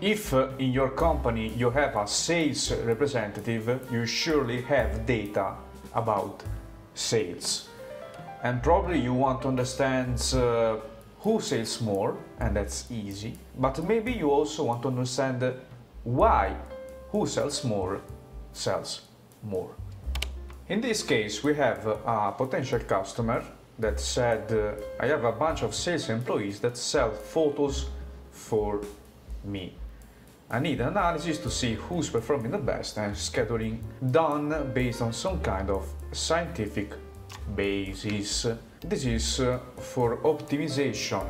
If in your company you have a sales representative, you surely have data about sales. And probably you want to understand who sells more, and that's easy. But maybe you also want to understand why who sells more sells more. In this case, we have a potential customer that said, I have a bunch of sales employees that sell photos for me. I need analysis to see who's performing the best and scheduling done based on some kind of scientific basis. This is for optimization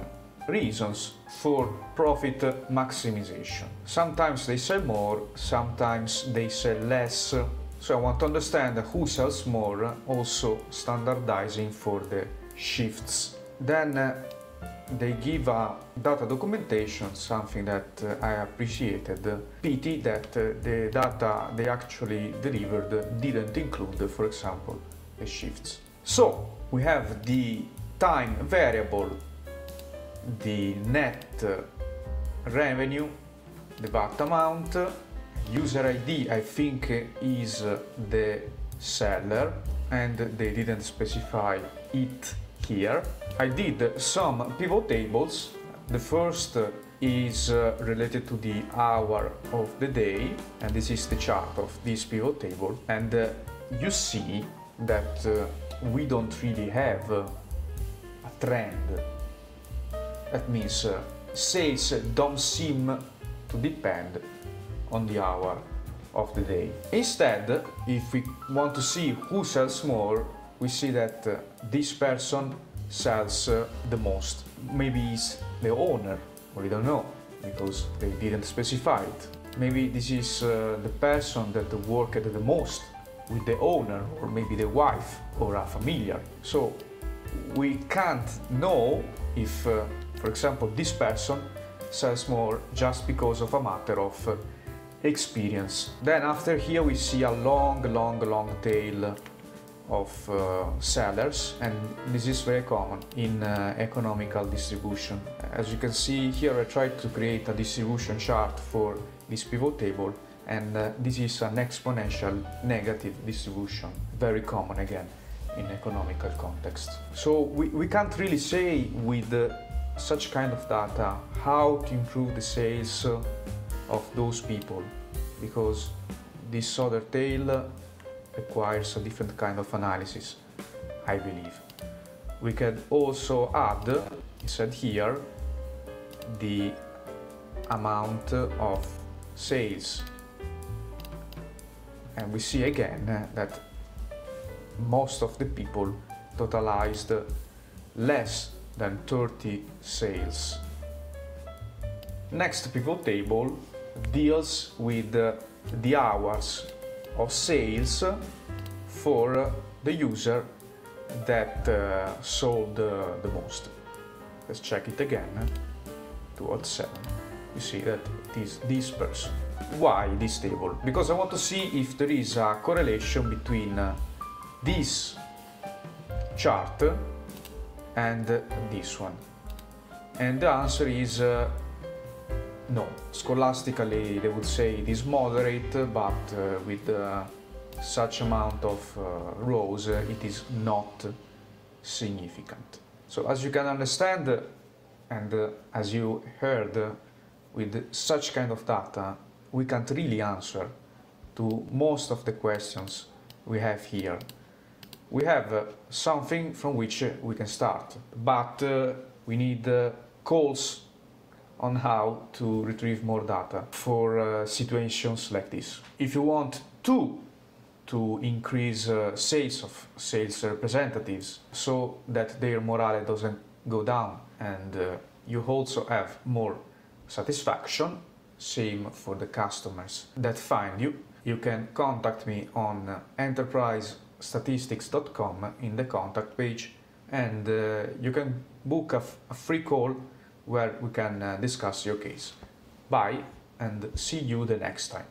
reasons, for profit maximization. Sometimes they sell more, sometimes they sell less. So I want to understand who sells more, also standardizing for the shifts. Then they give a data documentation, something that I appreciated. Pity that the data they actually delivered didn't include, for example, the shifts. So we have the time variable, the net revenue, the VAT amount, user ID I think is the seller, and they didn't specify it here. I did some pivot tables. The first is related to the hour of the day, and this is the chart of this pivot table. And you see that we don't really have a trend. That means sales don't seem to depend on the hour of the day. Instead, if we want to see who sells more, we see that this person sells the most. Maybe he's the owner, we don't know, because they didn't specify it. Maybe this is the person that worked the most with the owner, or maybe the wife or a familiar. So we can't know if, for example, this person sells more just because of a matter of experience. Then after here we see a long tail of sellers, and this is very common in economical distribution. As you can see here, I tried to create a distribution chart for this pivot table, and this is an exponential negative distribution, very common again in economical context. So we can't really say with such kind of data how to improve the sales of those people, because this other tail requires a different kind of analysis, I believe. We can also add, instead here, the amount of sales. And we see again that most of the people totalized less than 30 sales. Next pivot table deals with the hours of sales for the user that sold the most. Let's check it again. 207. You see that it is this person. Why this table? Because I want to see if there is a correlation between this chart and this one. And the answer is no. Scholastically they would say it is moderate, but with such amount of rows it is not significant. So as you can understand, and as you heard, with such kind of data we can't really answer to most of the questions we have here. We have something from which we can start, but we need calls on how to retrieve more data for situations like this. If you want to increase sales of sales representatives so that their morale doesn't go down, and you also have more satisfaction, same for the customers that find you, you can contact me on enterprisestatistics.com in the contact page, and you can book a free call where we can discuss your case. Bye, and see you the next time.